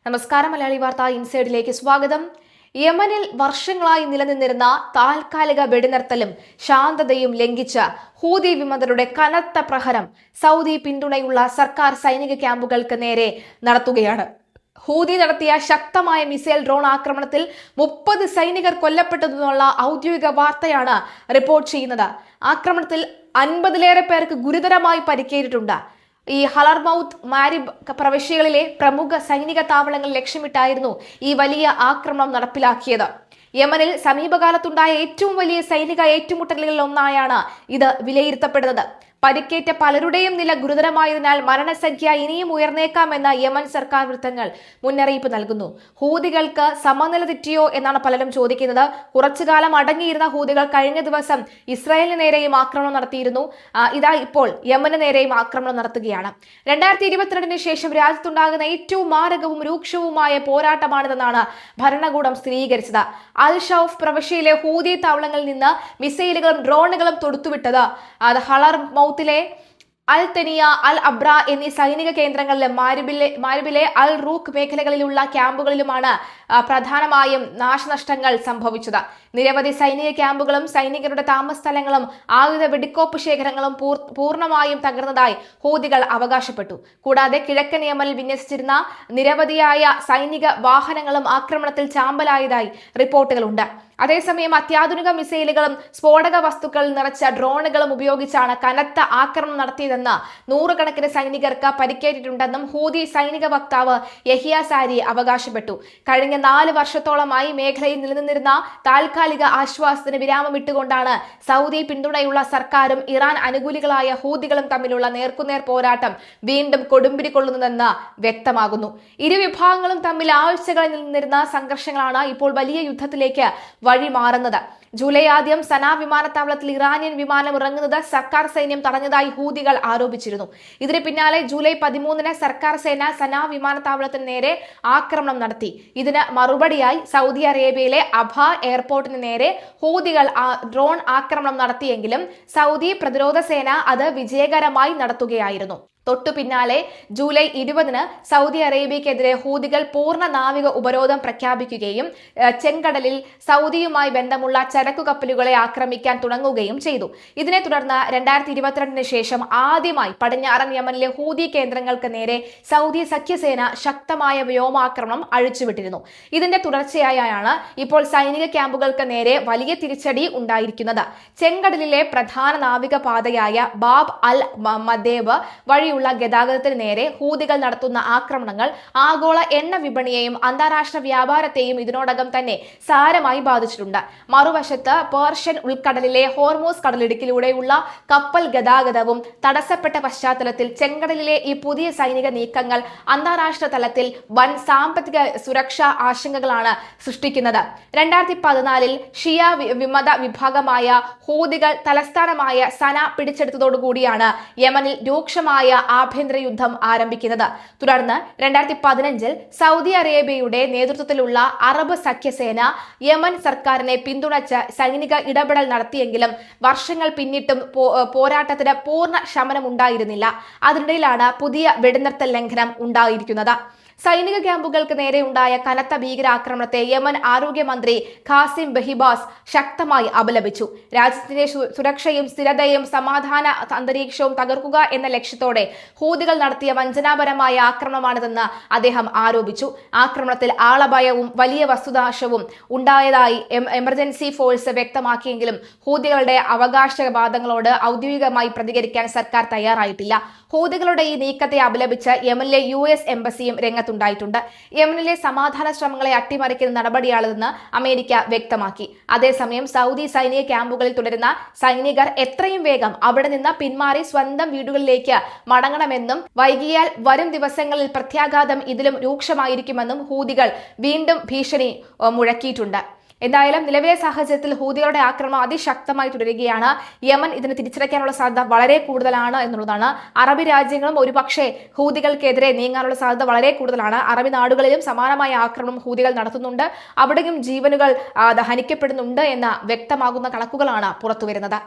നമസ്കാരം. മലയാളി വാർത്ത ഇൻസൈഡിലേക്ക് സ്വാഗതം. യമനിൽ വർഷങ്ങളായി നിലനിന്നിരുന്ന താൽക്കാലിക വെടിനിർത്തലും ശാന്തതയും ലംഘിച്ച ഹൂതി വിമതരുടെ കനത്ത പ്രഹരം സൗദി പിന്തുണയുള്ള സർക്കാർ സൈനിക ക്യാമ്പുകൾക്ക് നേരെ നടത്തുകയാണ്. ഹൂതി നടത്തിയ ശക്തമായ മിസൈൽ ഡ്രോൺ ആക്രമണത്തിൽ 30 സൈനികർ കൊല്ലപ്പെട്ടതെന്നുള്ള ഔദ്യോഗിക വാർത്തയാണ് റിപ്പോർട്ട് ചെയ്യുന്നത്. ആക്രമണത്തിൽ 50-ലേറെ പേർക്ക് ഗുരുതരമായി പരിക്കേറ്റിട്ടുണ്ട്. ഈ ഹലർമൌത്ത്, മാരിബ് പ്രവിശ്യകളിലെ പ്രമുഖ സൈനിക താവളങ്ങൾ ലക്ഷ്യമിട്ടായിരുന്നു ഈ വലിയ ആക്രമണം നടപ്പിലാക്കിയത്. യമനിൽ സമീപകാലത്തുണ്ടായ ഏറ്റവും വലിയ സൈനിക ഏറ്റുമുട്ടലുകളിൽ ഒന്നായാണ് ഇത് വിലയിരുത്തപ്പെടുന്നത്. പരിക്കേറ്റ പലരുടെയും നില ഗുരുതരമായതിനാൽ മരണസംഖ്യ ഇനിയും ഉയർന്നേക്കാമെന്ന യമൻ സർക്കാർ വൃത്തങ്ങൾ മുന്നറിയിപ്പ് നൽകുന്നു. ഹൂതികൾക്ക് സമനില തെറ്റിയോ എന്നാണ് പലരും ചോദിക്കുന്നത്. കുറച്ചുകാലം അടങ്ങിയിരുന്ന ഹൂതികൾ കഴിഞ്ഞ ദിവസം ഇസ്രായേലിന് നേരെയും ആക്രമണം നടത്തിയിരുന്നു. ഇതാ ഇപ്പോൾ യമന് നേരെയും ആക്രമണം നടത്തുകയാണ്. 2022 ശേഷം രാജ്യത്തുണ്ടാകുന്ന ഏറ്റവും മാരകവും രൂക്ഷവുമായ പോരാട്ടമാണിതെന്നാണ് ഭരണകൂടം സ്ഥിരീകരിച്ചത്. അൽ ഷൌഫ് പ്രവിശ്യയിലെ ഹൂതി താവളങ്ങളിൽ നിന്ന് മിസൈലുകളും ഡ്രോണുകളും തൊടുത്തുവിട്ടത് ഹലർ മൗത്തിലെ അൽ തനിയ, അൽ അബ്ര എന്നീ സൈനിക കേന്ദ്രങ്ങളിലും മാരിബിലെ അൽ റൂഖ് മേഖലകളിലുള്ള ക്യാമ്പുകളിലുമാണ് പ്രധാനമായും നാശനഷ്ടങ്ങൾ സംഭവിച്ചത്. നിരവധി സൈനിക ക്യാമ്പുകളും സൈനികരുടെ താമസ സ്ഥലങ്ങളും ആയുധ വെടിക്കോപ്പ് ശേഖരങ്ങളും പൂർണ്ണമായും തകർന്നതായി ഹൂതികൾ അവകാശപ്പെട്ടു. കൂടാതെ കിഴക്കൻ യമനിൽ വിന്യസിച്ചിരുന്ന നിരവധിയായ സൈനിക വാഹനങ്ങളും ആക്രമണത്തിൽ ചാമ്പലായതായി റിപ്പോർട്ടുകളുണ്ട്. അതേസമയം അത്യാധുനിക മിസൈലുകളും സ്ഫോടക വസ്തുക്കൾ നിറച്ച ഡ്രോണുകളും ഉപയോഗിച്ചാണ് കനത്ത ആക്രമണം നടത്തിയതെന്ന് നൂറുകണക്കിന് സൈനികർക്ക് പരിക്കേറ്റിട്ടുണ്ടെന്നും ഹൂതി സൈനിക വക്താവ് യഹിയ സാരി അവകാശപ്പെട്ടു. കഴിഞ്ഞ 4 വർഷത്തോളമായി മേഖലയിൽ നിലനിന്നിരുന്ന താൽക്കാലിക ആശ്വാസത്തിന് വിരാമമിട്ടുകൊണ്ടാണ് സൗദി പിന്തുണയുള്ള സർക്കാരും ഇറാൻ അനുകൂലികളായ ഹൂതികളും തമ്മിലുള്ള നേർക്കുനേർ പോരാട്ടം വീണ്ടും കൊടുമ്പിരി കൊള്ളുന്നതെന്ന് വ്യക്തമാകുന്നു. ഇരു വിഭാഗങ്ങളും തമ്മിൽ ആഴ്ചകളിൽ നിലനിന്നിരുന്ന സംഘർഷങ്ങളാണ് ഇപ്പോൾ വലിയ യുദ്ധത്തിലേക്ക് വഴി മാറുന്നത്. ജൂലൈ ആദ്യം സനാ വിമാനത്താവളത്തിൽ ഇറാനിയൻ വിമാനം ഇറങ്ങുന്നത് സർക്കാർ സൈന്യം തടഞ്ഞതായി ഹൂതികൾ ആരോപിച്ചിരുന്നു. ഇതിന് പിന്നാലെ ജൂലൈ 13 സർക്കാർ സേന സനാ വിമാനത്താവളത്തിന് നേരെ ആക്രമണം നടത്തി. ഇതിന് മറുപടിയായി സൗദി അറേബ്യയിലെ അബ എയർപോർട്ടിന് നേരെ ഹൂതികൾ ഡ്രോൺ ആക്രമണം നടത്തിയെങ്കിലും സൗദി പ്രതിരോധ സേന അത് വിജയകരമായി നടത്തുകയായിരുന്നു. തൊട്ടു പിന്നാലെ ജൂലൈ 20 സൗദി അറേബ്യക്കെതിരെ ഹൂതികൾ പൂർണ്ണ നാവിക ഉപരോധം പ്രഖ്യാപിക്കുകയും ചെങ്കടലിൽ സൗദിയുമായി ബന്ധമുള്ള ചരക്കു കപ്പലുകളെ ആക്രമിക്കാൻ തുടങ്ങുകയും ചെയ്തു. ഇതിനെ തുടർന്ന് 2022 ശേഷം ആദ്യമായി പടിഞ്ഞാറൻ യമനിലെ ഹൂതി കേന്ദ്രങ്ങൾക്ക് നേരെ സൗദി സഖ്യസേന ശക്തമായ വ്യോമാക്രമണം അഴിച്ചുവിട്ടിരുന്നു. ഇതിന്റെ തുടർച്ചയായാണ് ഇപ്പോൾ സൈനിക ക്യാമ്പുകൾക്ക് നേരെ വലിയ തിരിച്ചടി ഉണ്ടായിരിക്കുന്നത്. ചെങ്കടലിലെ പ്രധാന നാവിക പാതയായ ബാബ് അൽ മദേബ് വഴി ഗതാഗതത്തിന് നേരെ ഹൂതികൾ നടത്തുന്ന ആക്രമണങ്ങൾ ആഗോള എണ്ണ വിപണിയെയും അന്താരാഷ്ട്ര വ്യാപാരത്തെയും ഇതിനോടകം തന്നെ സാരമായി ബാധിച്ചിട്ടുണ്ട്. മറുവശത്ത് പേർഷ്യൻ ഉൾക്കടലിലെ ഹോർമൂസ് കടലിടുക്കിലൂടെയുള്ള കപ്പൽ ഗതാഗതവും തടസ്സപ്പെട്ട പശ്ചാത്തലത്തിൽ ചെങ്കടലിലെ ഈ പുതിയ സൈനിക നീക്കങ്ങൾ അന്താരാഷ്ട്ര തലത്തിൽ വൻ സാമ്പത്തിക സുരക്ഷാ ആശങ്കകളാണ് സൃഷ്ടിക്കുന്നത്. 2014 ഷിയ വിമത വിഭാഗമായ ഹൂതികൾ തലസ്ഥാനമായ സന പിടിച്ചെടുത്തതോടുകൂടിയാണ് യമനിൽ രൂക്ഷമായ ആഭ്യന്തര യുദ്ധം ആരംഭിക്കുന്നത്. തുടർന്ന് 2015 സൗദി അറേബ്യയുടെ നേതൃത്വത്തിലുള്ള അറബ് സഖ്യസേന യമൻ സർക്കാരിനെ പിന്തുണച്ച് സൈനിക ഇടപെടൽ നടത്തിയെങ്കിലും വർഷങ്ങൾ പിന്നിട്ടും പോരാട്ടത്തിന് പൂർണ്ണ ശമനമുണ്ടായിരുന്നില്ല. അതിനിടയിലാണ് പുതിയ വെടിനിർത്തൽ ലംഘനം ഉണ്ടായിരിക്കുന്നത്. സൈനിക ക്യാമ്പുകൾക്ക് നേരെ ഉണ്ടായ കനത്ത ഭീകരാക്രമണത്തെ യമൻ ആരോഗ്യമന്ത്രി ഖാസിം ബഹിബാസ് ശക്തമായി അപലപിച്ചു. രാജ്യത്തിന്റെ സുരക്ഷയും സ്ഥിരതയും സമാധാന അന്തരീക്ഷവും തകർക്കുക എന്ന ലക്ഷ്യത്തോടെ ഹൂതികൾ നടത്തിയ വഞ്ചനാപരമായ ആക്രമണമാണിതെന്ന് അദ്ദേഹം ആരോപിച്ചു. ആക്രമണത്തിൽ ആളപായവും വലിയ വസ്തുനാശവും ഉണ്ടായതായി എമർജൻസി ഫോഴ്സ് വ്യക്തമാക്കിയെങ്കിലും ഹൂതികളുടെ അവകാശവാദങ്ങളോട് ഔദ്യോഗികമായി പ്രതികരിക്കാൻ സർക്കാർ തയ്യാറായിട്ടില്ല. ഹൂതികളുടെ ഈ നീക്കത്തെ അപലപിച്ച് യമനിലെ US എംബസിയും രംഗത്തുണ്ടായിട്ടുണ്ട്. യമനിലെ സമാധാന ശ്രമങ്ങളെ അട്ടിമറിക്കുന്ന നടപടിയാണിതെന്ന് അമേരിക്ക വ്യക്തമാക്കി. അതേസമയം സൗദി സൈനിക ക്യാമ്പുകളിൽ തുടരുന്ന സൈനികർ എത്രയും വേഗം അവിടെ നിന്ന് പിന്മാറി സ്വന്തം വീടുകളിലേക്ക് മടങ്ങണമെന്നും വൈകിയാൽ വരും ദിവസങ്ങളിൽ പ്രത്യാഘാതം ഇതിലും രൂക്ഷമായിരിക്കുമെന്നും ഹൂതികൾ വീണ്ടും ഭീഷണി മുഴക്കിയിട്ടുണ്ട്. എന്തായാലും നിലവിലെ സാഹചര്യത്തിൽ ഹൂതികളുടെ ആക്രമണം അതിശക്തമായി തുടരുകയാണ്. യമൻ ഇതിന് തിരിച്ചടയ്ക്കാനുള്ള സാധ്യത വളരെ കൂടുതലാണ് എന്നുള്ളതാണ്. അറബി രാജ്യങ്ങളും ഒരുപക്ഷെ ഹൂതികൾക്കെതിരെ നീങ്ങാനുള്ള സാധ്യത വളരെ കൂടുതലാണ്. അറബി നാടുകളിലും സമാനമായ ആക്രമണം ഹൂതികൾ നടത്തുന്നുണ്ട്. അവിടെയും ജീവനുകൾ ഹനിക്കപ്പെടുന്നുണ്ട് എന്ന വ്യക്തമാകുന്ന കണക്കുകളാണ് പുറത്തുവരുന്നത്.